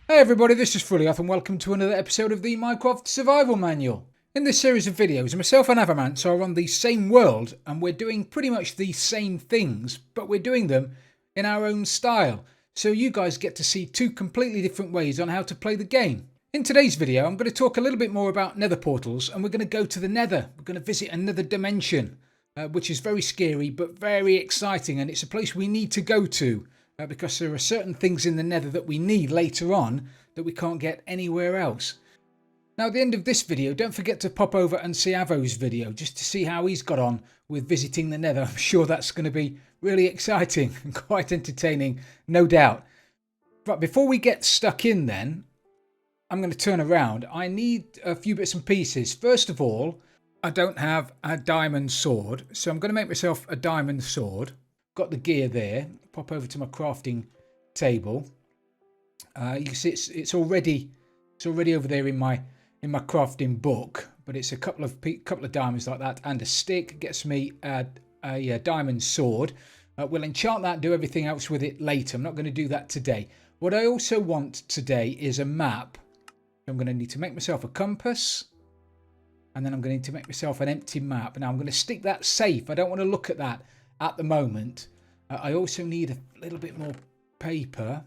Hey everybody, this is Frilioth and welcome to another episode of the Minecraft Survival Manual. In this series of videos, myself and Avomance are on the same world and we're doing pretty much the same things, but we're doing them in our own style. So you guys get to see two completely different ways on how to play the game. In today's video, I'm going to talk a little bit more about Nether Portals and we're going to go to the Nether. We're going to visit another dimension, which is very scary but very exciting, and it's a place we need to go to. Because there are certain things in the Nether that we need later on that we can't get anywhere else. Now at the end of this video, don't forget to pop over and see Avo's video just to see how he's got on with visiting the Nether. I'm sure that's going to be really exciting and quite entertaining, no doubt. But before we get stuck in then, I'm going to turn around. I need a few bits and pieces. First of all, I don't have a diamond sword, so I'm going to make myself a diamond sword. Got the gear there. Pop over to my crafting table. You can see it's already over there in my crafting book, but it's a couple of diamonds like that and a stick gets me a diamond sword. We'll enchant that and do everything else with it later. I'm not going to do that today. What I also want today is a map. I'm going to need to make myself a compass, and then I'm going to need to make myself an empty map. Now I'm going to stick that safe. I don't want to look at that at the moment. I also need a little bit more paper,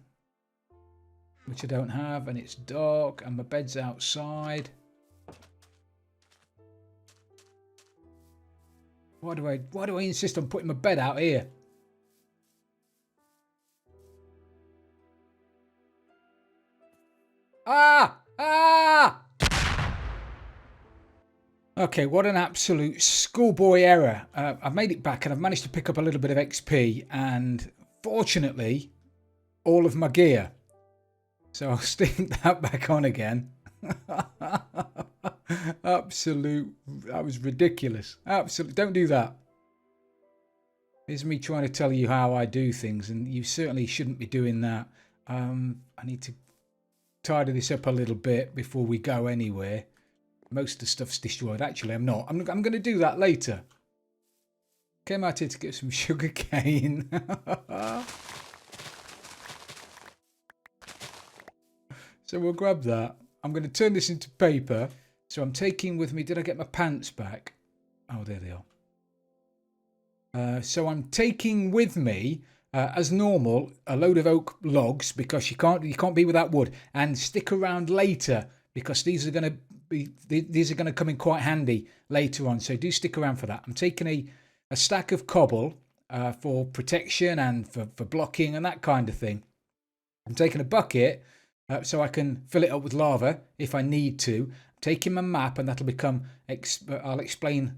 which I don't have, and it's dark and my bed's outside. Why do I insist on putting my bed out here? Ah! Okay, what an absolute schoolboy error. I've made it back and I've managed to pick up a little bit of XP and fortunately all of my gear. So I'll stick that back on again. That was ridiculous. Absolutely, don't do that. Here's me trying to tell you how I do things and you certainly shouldn't be doing that. I need to tidy this up a little bit before we go anywhere. Most of the stuff's destroyed. Actually, I'm not. I'm going to do that later. Came out here to get some sugar cane. So we'll grab that. I'm going to turn this into paper. So I'm taking with me... Did I get my pants back? Oh, there they are. So I'm taking with me, as normal, a load of oak logs because you can't be without wood. And stick around later because these are going to come in quite handy later on, so do stick around for that. I'm taking a stack of cobble for protection and for blocking and that kind of thing. I'm taking a bucket so I can fill it up with lava if I need to. I'm taking my map and that'll become... I'll explain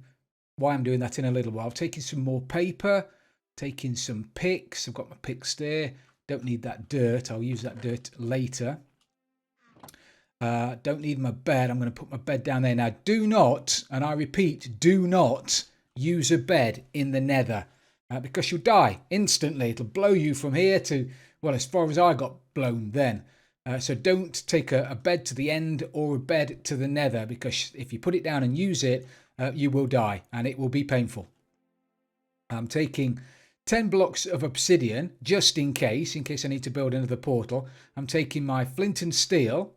why I'm doing that in a little while. I'm taking some more paper, taking some picks. I've got my picks there. Don't need that dirt. I'll use that dirt later. Don't need my bed. I'm going to put my bed down there. Now, do not, and I repeat, do not use a bed in the Nether because you'll die instantly. It'll blow you from here to, well, as far as I got blown then. So don't take a bed to the end or a bed to the Nether because if you put it down and use it, you will die and it will be painful. I'm taking 10 blocks of obsidian just in case I need to build another portal. I'm taking my flint and steel.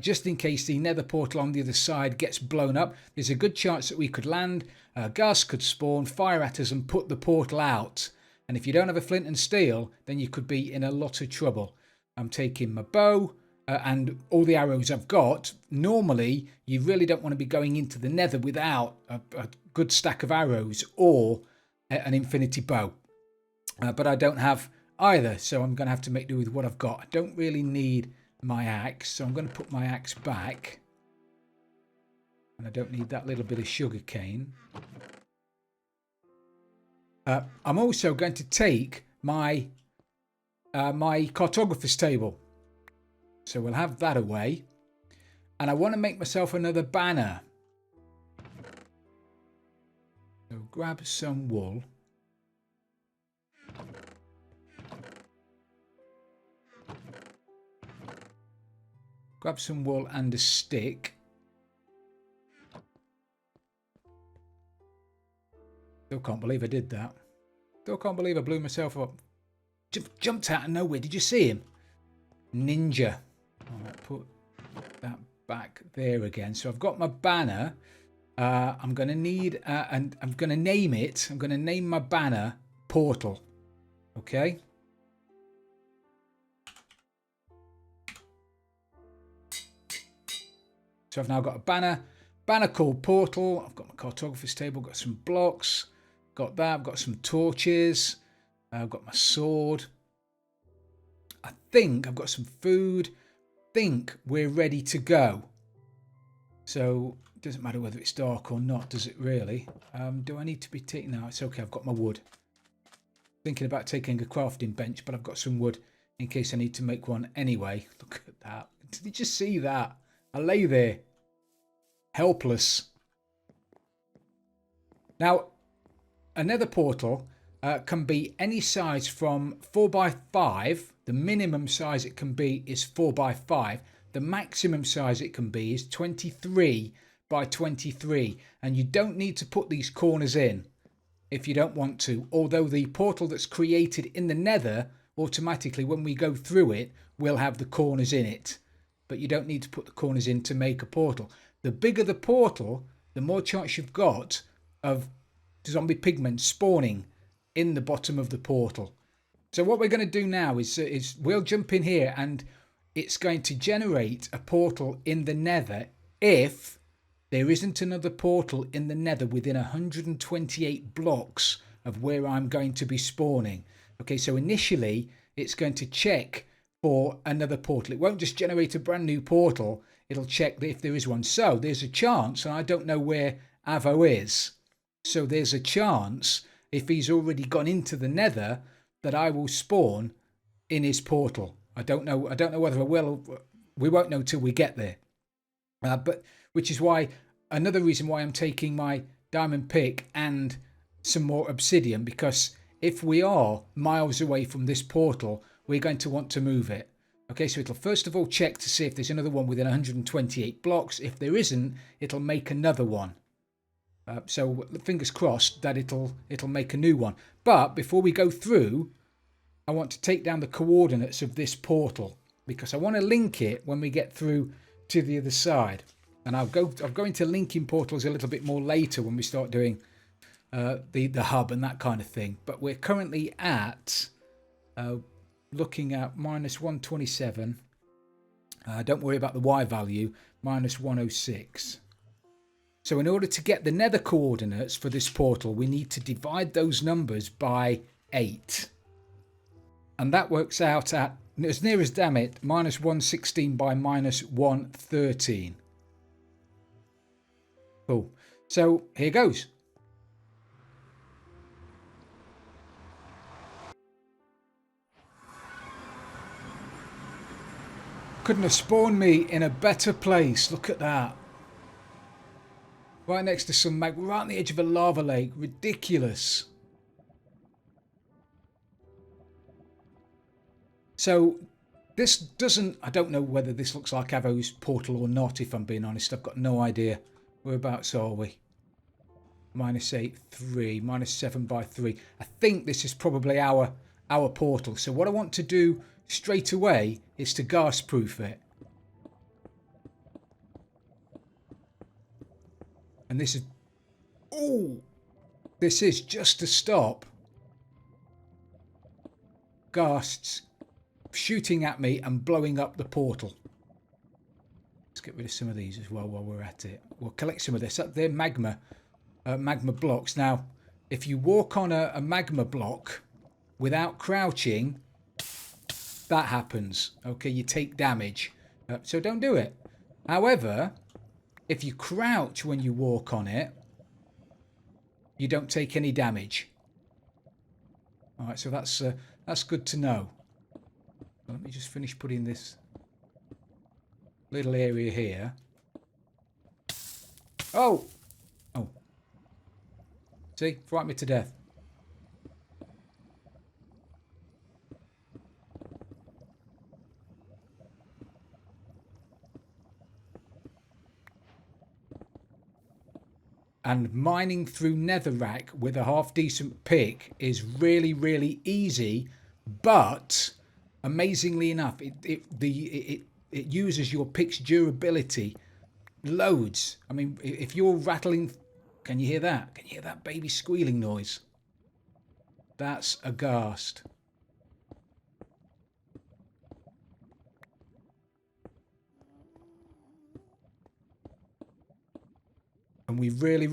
Just in case the Nether portal on the other side gets blown up. There's a good chance that we could land, gas could spawn, fire at us and put the portal out. And if you don't have a flint and steel, then you could be in a lot of trouble. I'm taking my bow and all the arrows I've got. Normally, you really don't want to be going into the Nether without a good stack of arrows or an infinity bow. But I don't have either, so I'm going to have to make do with what I've got. I don't really need my axe, so I'm going to put my axe back, and I don't need that little bit of sugar cane. I'm also going to take my my cartographer's table, so we'll have that away, and I want to make myself another banner, so grab some wool. Grab some wool and a stick. Still can't believe I did that. Still can't believe I blew myself up. Jumped out of nowhere. Did you see him? Ninja. I'll put that back there again. So I've got my banner. I'm going to need, and I'm going to name it. I'm going to name my banner Portal. Okay. So I've now got a banner called Portal. I've got my cartographer's table, got some blocks, got that. I've got some torches. I've got my sword. I think I've got some food. Think we're ready to go. So it doesn't matter whether it's dark or not, does it really? Do I need to be taking... No, it's okay. I've got my wood. Thinking about taking a crafting bench, but I've got some wood in case I need to make one anyway. Look at that. Did you just see that? I lay there, helpless. Now, a nether portal can be any size from 4x5. The minimum size it can be is 4x5. The maximum size it can be is 23 by 23. And you don't need to put these corners in if you don't want to. Although the portal that's created in the nether, automatically when we go through it, will have the corners in it. But you don't need to put the corners in to make a portal. The bigger the portal, the more chance you've got of zombie pigmen spawning in the bottom of the portal. So what we're going to do now is we'll jump in here and it's going to generate a portal in the nether if there isn't another portal in the nether within 128 blocks of where I'm going to be spawning. Okay, so initially it's going to check for another portal. It won't just generate a brand new portal. It'll check that if there is one. So there's a chance, and I don't know where Avo is. So there's a chance if he's already gone into the nether that I will spawn in his portal. I don't know whether I will. We won't know till we get there. But which is why another reason why I'm taking my diamond pick and some more obsidian, because if we are miles away from this portal, we're going to want to move it. Okay, so it'll first of all check to see if there's another one within 128 blocks. If there isn't, it'll make another one. So fingers crossed that it'll make a new one. But before we go through, I want to take down the coordinates of this portal because I want to link it when we get through to the other side. And I'll go into linking portals a little bit more later when we start doing the hub and that kind of thing. But we're currently at looking at minus 127. Don't worry about the Y value, minus 106. So in order to get the nether coordinates for this portal, we need to divide those numbers by 8. And that works out at, as near as damn it, minus 116 by minus 113. Cool. So here goes. Couldn't have spawned me in a better place. Look at that. Right next to some magma, right on the edge of a lava lake. Ridiculous. So this doesn't, I don't know whether this looks like Avo's portal or not, if I'm being honest. I've got no idea. Whereabouts are we? Minus 8, 3, minus 7 by 3. I think this is probably our portal. So what I want to do straight away is to gas proof it. And this is, oh, this is just to stop ghasts shooting at me and blowing up the portal. Let's get rid of some of these as well while we're at it. We'll collect some of this. They're magma blocks. Now, if you walk on a magma block without crouching, that happens. Okay, you take damage. So don't do it. However, if you crouch when you walk on it, you don't take any damage. All right, so that's good to know. Let me just finish putting this little area here. Oh! Oh. See? Frightened me to death. And mining through Nether Rack with a half decent pick is really, really easy, but amazingly enough, it uses your pick's durability loads. I mean, if you're rattling, can you hear that? Can you hear that baby squealing noise? That's a ghast. And we really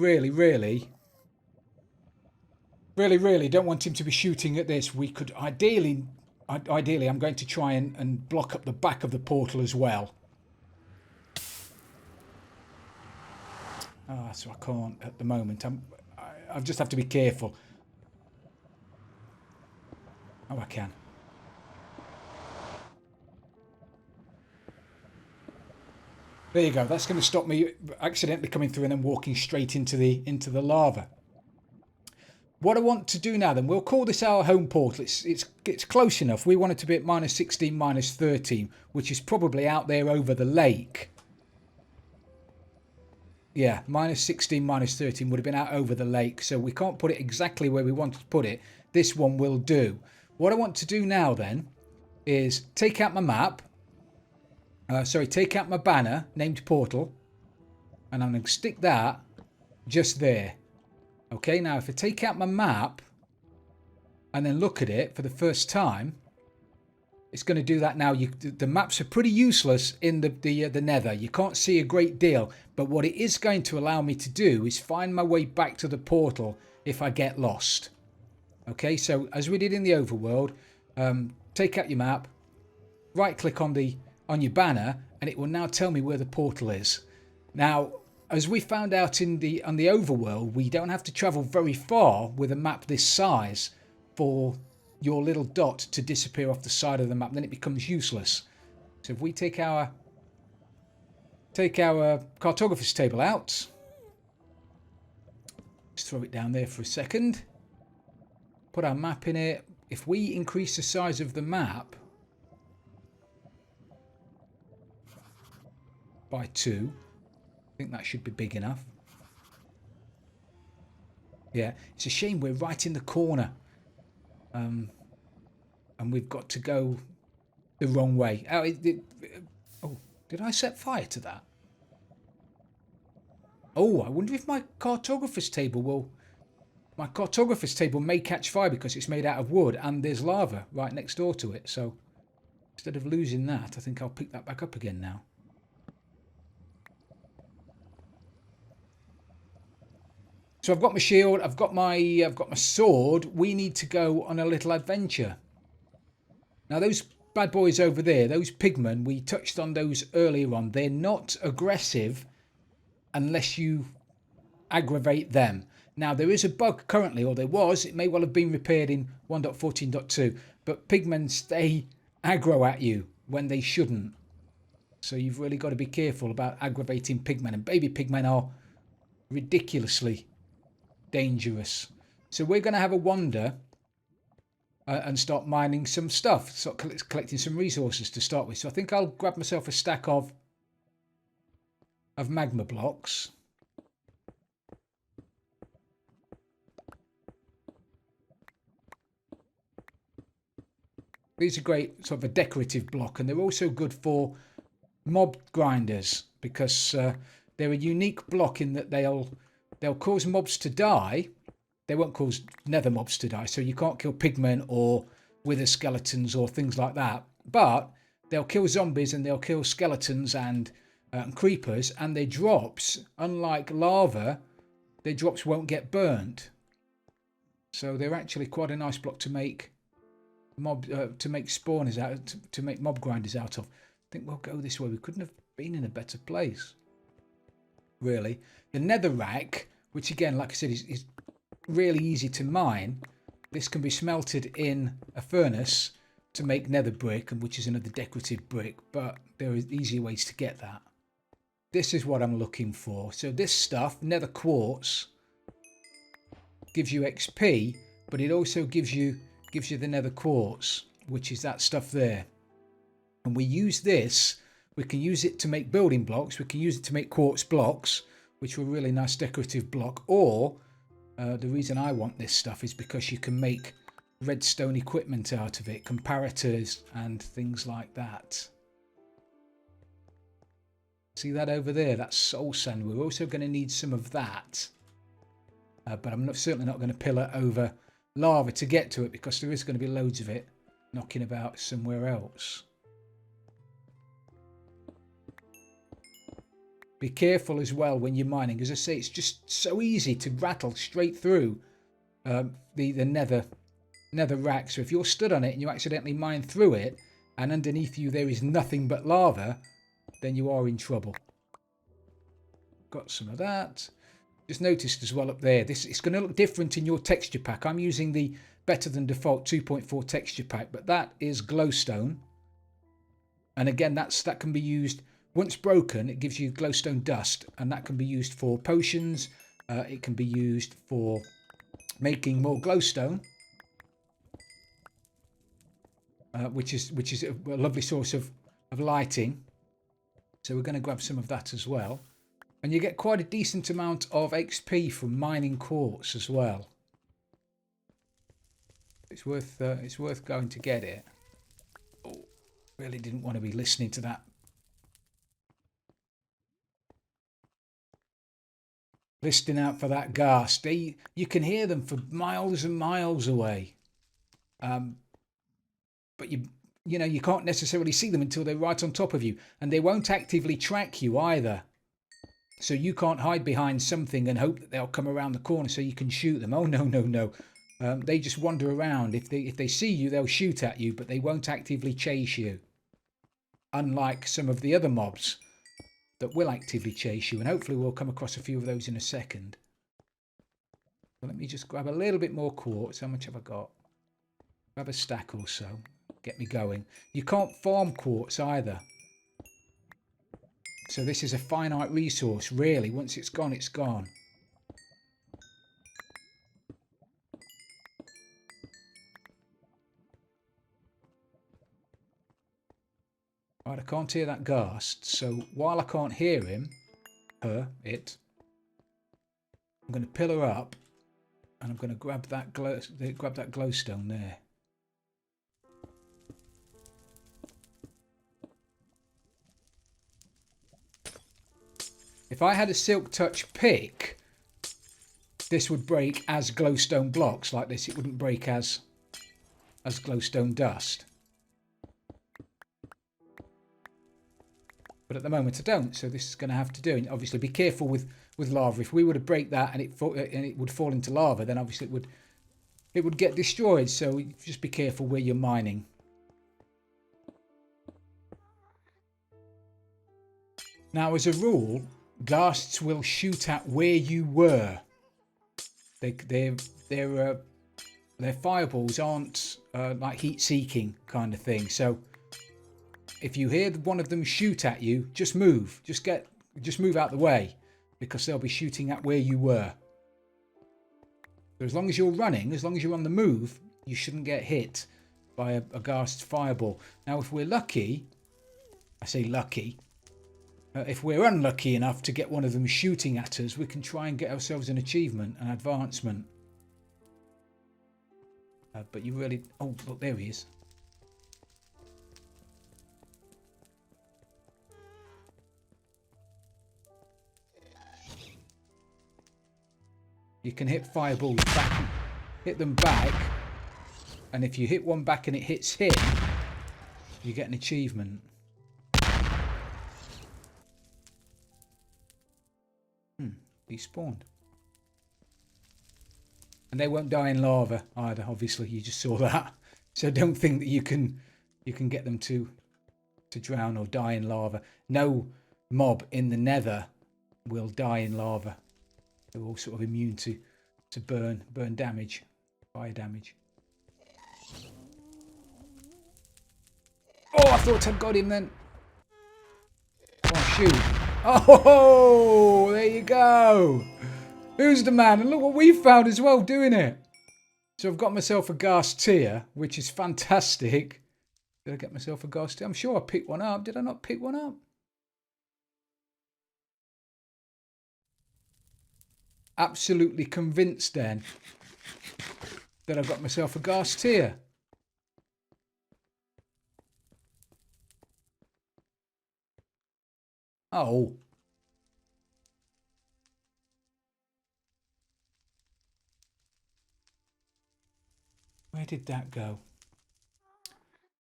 don't want him to be shooting at this. We could ideally I'm going to try and block up the back of the portal as well. So I can't at the moment. I just have to be careful. Oh, I can. There you go. That's going to stop me accidentally coming through and then walking straight into the lava. What I want to do now then, we'll call this our home portal. It's close enough. We want it to be at -16, -13, which is probably out there over the lake. Yeah, -16, -13 would have been out over the lake, so we can't put it exactly where we want to put it. This one will do. What I want to do now then is take out my map. Take out my banner named Portal, and I'm going to stick that just there. Okay, now if I take out my map and then look at it for the first time, it's going to do that now. The maps are pretty useless in the Nether. You can't see a great deal, but what it is going to allow me to do is find my way back to the portal if I get lost. Okay, so as we did in the overworld, take out your map, right click on your banner, and it will now tell me where the portal is. Now, as we found out on the overworld, we don't have to travel very far with a map this size for your little dot to disappear off the side of the map. Then it becomes useless. So if we take our cartographer's table out, just throw it down there for a second, put our map in it. If we increase the size of the map by 2, I think that should be big enough. Yeah, it's a shame we're right in the corner. And we've got to go the wrong way. Oh, did I set fire to that? Oh, I wonder if my cartographer's table may catch fire because it's made out of wood and there's lava right next door to it. So instead of losing that, I think I'll pick that back up again now. So I've got my shield, I've got my sword. We need to go on a little adventure. Now those bad boys over there, those pigmen, we touched on those earlier on. They're not aggressive unless you aggravate them. Now there is a bug currently, or there was, it may well have been repaired in 1.14.2, but pigmen stay aggro at you when they shouldn't. So you've really got to be careful about aggravating pigmen, and baby pigmen are ridiculously dangerous. So we're going to have a wander and start mining some stuff, start collecting some resources to start with. So I think I'll grab myself a stack of magma blocks. These are great, sort of a decorative block, and they're also good for mob grinders because they're a unique block in that they'll cause mobs to die. They won't cause nether mobs to die, so you can't kill pigmen or wither skeletons or things like that. But they'll kill zombies and they'll kill skeletons and creepers, and their drops, unlike lava, their drops won't get burnt. So they're actually quite a nice block to make spawners out, to make mob grinders out of. I think we'll go this way. We couldn't have been in a better place, really. The Nether Rack, which again, like I said, is really easy to mine. This can be smelted in a furnace to make Nether Brick, which is another decorative brick, but there are easier ways to get that. This is what I'm looking for. So this stuff, Nether Quartz, gives you XP, but it also gives you the Nether Quartz, which is that stuff there. And we use this, we can use it to make building blocks, we can use it to make quartz blocks, which are a really nice decorative block, or the reason I want this stuff is because you can make redstone equipment out of it, comparators and things like that. See that over there? That's soul sand. We're also going to need some of that. But I'm certainly not going to pillar over lava to get to it, because there is going to be loads of it knocking about somewhere else. Be careful as well when you're mining. As I say, it's just so easy to rattle straight through the nether rack. So if you're stood on it and you accidentally mine through it, and underneath you there is nothing but lava, then you are in trouble. Got some of that. Just noticed as well up there, it's going to look different in your texture pack. I'm using the better than default 2.4 texture pack, but that is glowstone. And again, that can be used, once broken, it gives you glowstone dust, and that can be used for potions. It can be used for making more glowstone, which is a lovely source of lighting. So we're going to grab some of that as well. And you get quite a decent amount of XP from mining quartz as well. It's worth going to get it. Oh, really didn't want to be listening to that. Listening out for that ghast. You can hear them for miles and miles away. But you can't necessarily see them until they're right on top of you. And they won't actively track you either. So you can't hide behind something and hope that they'll come around the corner so you can shoot them. Oh, no, no, no. They just wander around. If they see you, they'll shoot at you, but they won't actively chase you. Unlike some of the other mobs that will actively chase you. And hopefully we'll come across a few of those in a second. So let me just grab a little bit more quartz. How much have I got? Grab a stack or so. Get me going. You can't farm quartz either. So this is a finite resource, really. Once it's gone, it's gone. Right, I can't hear that ghast. So while I can't hear him, it, I'm going to pillar up, and I'm going to grab that glowstone there. If I had a silk touch pick, this would break as glowstone blocks like this. It wouldn't break as glowstone dust. But at the moment I don't, so this is going to have to do. And obviously be careful with lava. If we were to break that and it would fall into lava, then obviously it would get destroyed. So just be careful where you're mining. Now, as a rule, ghasts will shoot at where you were. Their fireballs aren't like heat-seeking kind of thing. So if you hear one of them shoot at you, just move. Just move out the way, because they'll be shooting at where you were. So as long as you're running, as long as you're on the move, you shouldn't get hit by a ghast's fireball. Now, if we're lucky, I say lucky, if we're unlucky enough to get one of them shooting at us, we can try and get ourselves an achievement, an advancement. But you really... Oh, look, there he is. You can hit fireballs back, hit them back, and if you hit one back and it hits him, you get an achievement. He spawned. And they won't die in lava either, obviously. You just saw that. So don't think that you can get them to drown or die in lava. No mob in the Nether will die in lava. They're all sort of immune to burn damage, fire damage. Oh, I thought I'd got him then. Oh, shoot. Oh, there you go. Who's the man? And look what we found as well doing it. So I've got myself a ghast tier, which is fantastic. Did I get myself a ghast tier? I'm sure I picked one up. Did I not pick one up? Absolutely convinced then that I've got myself a ghast tier. Oh. Where did that go?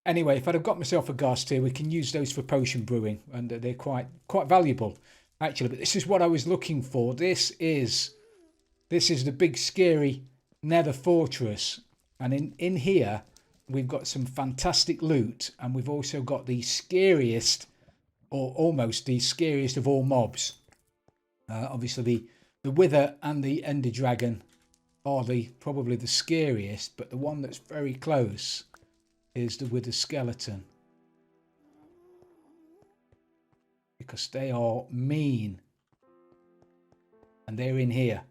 Anyway, if I'd have got myself a ghast here, we can use those for potion brewing, and they're quite valuable, actually. But this is what I was looking for. This is the big scary Nether Fortress, and in here we've got some fantastic loot, and we've also got the scariest, or almost the scariest of all mobs. Obviously, the Wither and the Ender Dragon are probably the scariest, but the one that's very close is the Wither Skeleton, because they are mean, and they're in here.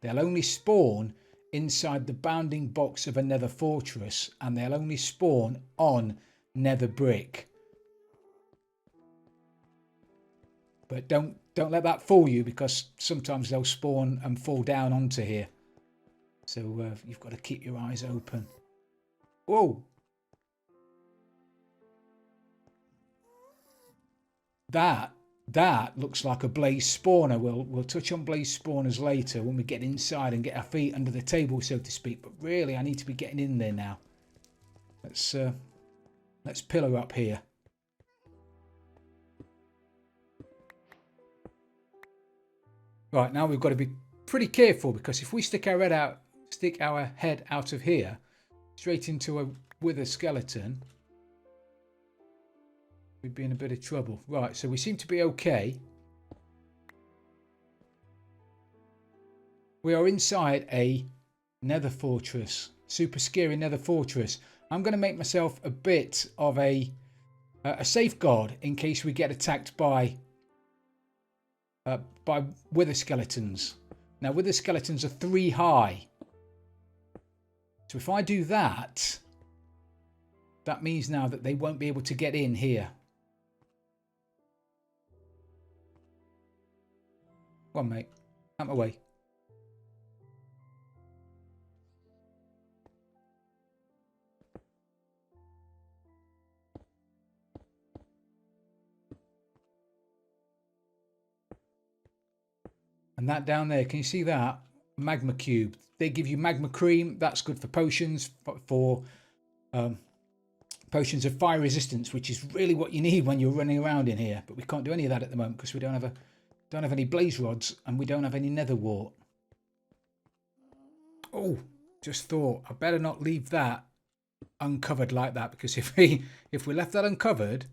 They'll only spawn inside the bounding box of a Nether Fortress, and they'll only spawn on Nether Brick. But don't let that fool you, because sometimes they'll spawn and fall down onto here. So you've got to keep your eyes open. Whoa! That looks like a blaze spawner. We'll touch on blaze spawners later when we get inside and get our feet under the table, so to speak. But really, I need to be getting in there now. Let's pillar up here. Right, now we've got to be pretty careful, because if we stick our head out of here straight into a Wither skeleton, we'd be in a bit of trouble. Right, so we seem to be okay. We are inside a Nether Fortress. Super scary Nether Fortress. I'm going to make myself a bit of a safeguard in case we get attacked by Wither skeletons. Now, Wither skeletons are 3 high. So if I do that, that means now that they won't be able to get in here. Come on, mate. Out my way. And that down there, can you see that? Magma cube. They give you magma cream. That's good for potions, for potions of fire resistance, which is really what you need when you're running around in here. But we can't do any of that at the moment because we don't have any blaze rods, and we don't have any nether wart. Oh, just thought I better not leave that uncovered like that, because if we left that uncovered,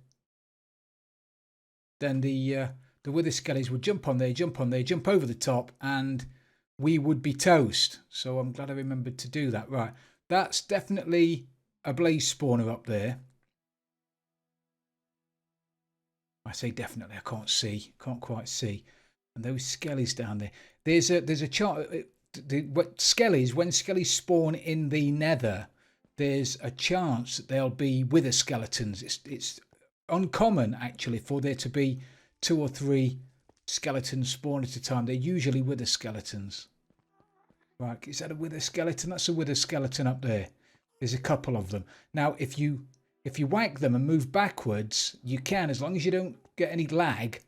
then the Wither skellies would jump on there, jump over the top, and we would be toast. So I'm glad I remembered to do that. Right, that's definitely a blaze spawner up there. I say definitely, I can't quite see. And those skellies down there. There's a chart. What skellies, when skellies spawn in the nether, there's a chance that there'll be Wither skeletons. It's uncommon actually for there to be 2 or 3 skeletons spawn at a time. They're usually Wither skeletons. Right, is that a Wither skeleton? That's a Wither skeleton up there. There's a couple of them. Now, if you whack them and move backwards, you can, as long as you don't get any lag,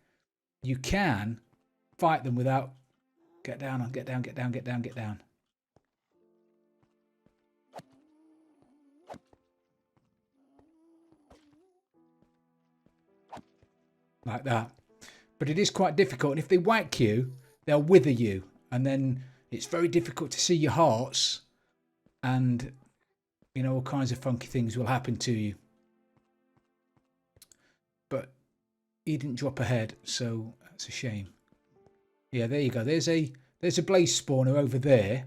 you can fight them without. Get down, get down, get down, get down, get down. Like that. But it is quite difficult, and if they whack you, they'll wither you, and then it's very difficult to see your hearts, and you know, all kinds of funky things will happen to you. But he didn't drop a head, so that's a shame. Yeah, there you go. There's a blaze spawner over there.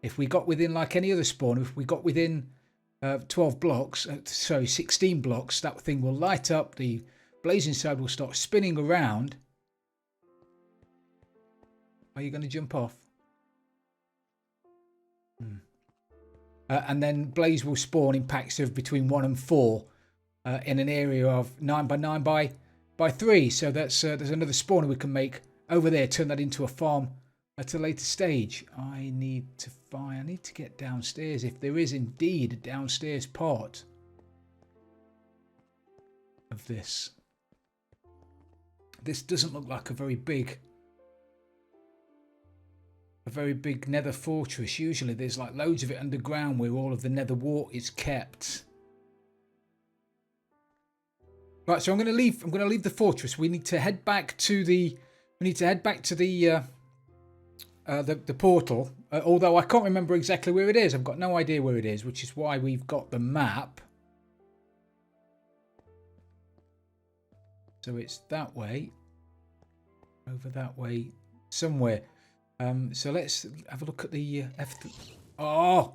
If we got within, like any other spawner, if we got within 12 blocks, sorry, 16 blocks, that thing will light up. The blaze inside will start spinning around. Are you going to jump off? And then blaze will spawn in packs of between 1 and 4 in an area of 9 by 9 by 3. So that's there's another spawner we can make over there. Turn that into a farm at a later stage. I need to get downstairs, if there is indeed a downstairs part of this. this doesn't look like a very big Nether Fortress. Usually there's like loads of it underground where all of the Nether wart is kept. Right, so I'm going to leave the fortress. We need to head back to the the portal. Although I can't remember exactly where it is. I've got no idea where it is, which is why we've got the map. So it's that way, over that way, somewhere. So let's have a look at the F3. Oh!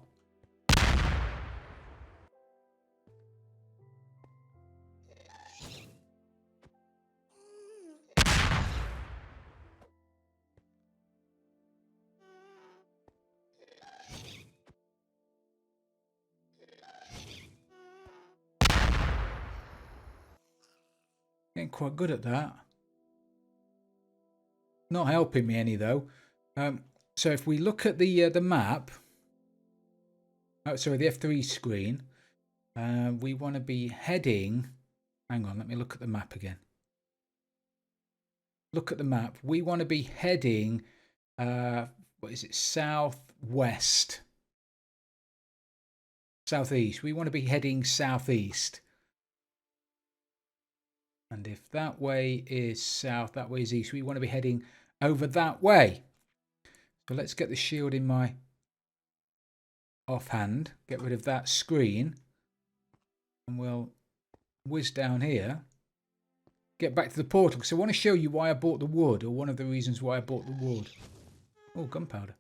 Getting quite good at that. Not helping me any though. So if we look at the map, oh sorry, the F3 screen, we want to be heading. Hang on, let me look at the map again. Look at the map. We want to be heading. What is it? Southwest. Southeast. We want to be heading southeast. And if that way is south, that way is east, we want to be heading over that way. So let's get the shield in my offhand. Get rid of that screen. And we'll whiz down here. Get back to the portal. So I want to show you why I bought the wood, or one of the reasons why I bought the wood. Oh, gunpowder.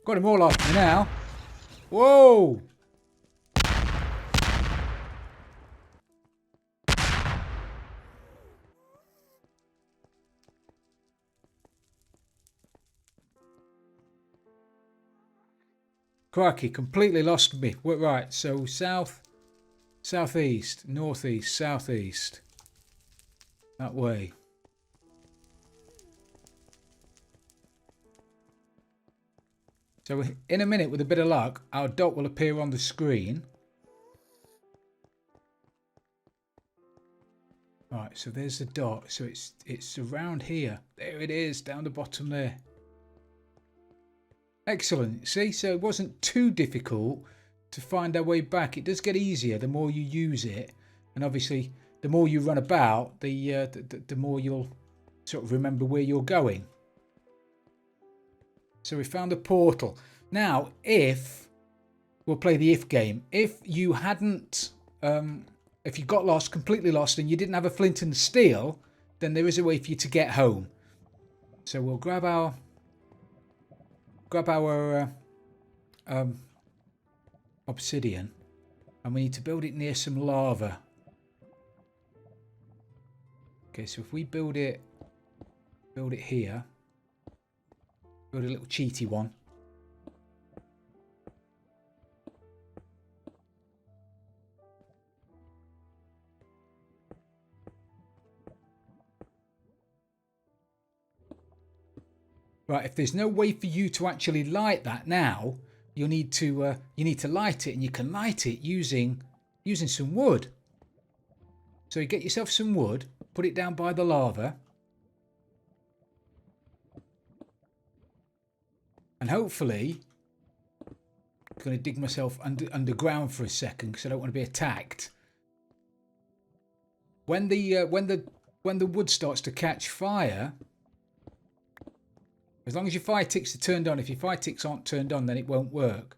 Got him all off me now. Whoa! Crikey, completely lost me. Right, so south, southeast, northeast, southeast. That way. So in a minute, with a bit of luck, our dot will appear on the screen. Right, so there's the dot. So it's around here. There it is, down the bottom there. Excellent. See, so it wasn't too difficult to find our way back. It does get easier the more you use it, and obviously the more you run about, the more you'll sort of remember where you're going. So we found a portal. Now, we'll play the if game. If you hadn't, if you got lost, completely lost, and you didn't have a flint and steel, then there is a way for you to get home. So we'll grab our obsidian, and we need to build it near some lava. Okay, so if we build it here. Got a little cheaty one. Right, if there's no way for you to actually light that now, you need to light it, and you can light it using some wood. So you get yourself some wood, put it down by the lava. And hopefully, I'm going to dig myself underground for a second because I don't want to be attacked. When the wood starts to catch fire, as long as your fire ticks are turned on, if your fire ticks aren't turned on, then it won't work.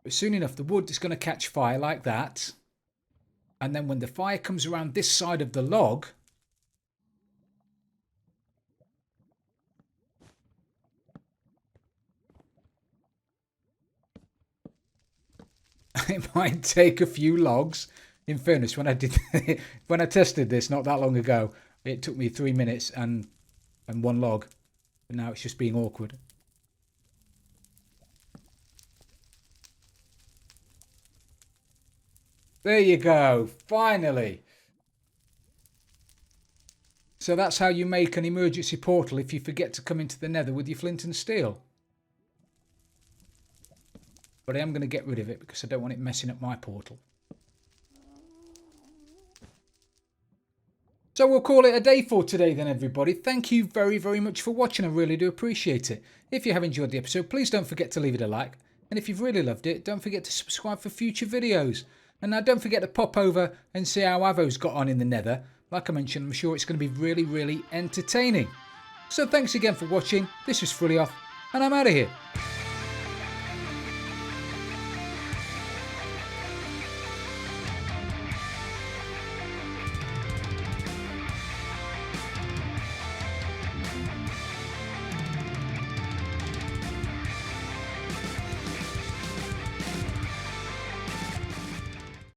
But soon enough, the wood is going to catch fire like that. And then when the fire comes around this side of the log, it might take a few logs. In fairness, when I tested this not that long ago, it took me 3 minutes and one log. But now it's just being awkward. There you go. Finally. So that's how you make an emergency portal if you forget to come into the Nether with your flint and steel. But I am going to get rid of it because I don't want it messing up my portal. So we'll call it a day for today then, everybody. Thank you very, very much for watching. I really do appreciate it. If you have enjoyed the episode, please don't forget to leave it a like. And if you've really loved it, don't forget to subscribe for future videos. And now don't forget to pop over and see how Avo's got on in the Nether. Like I mentioned, I'm sure it's going to be really, really entertaining. So thanks again for watching. This is Frilioth, and I'm out of here.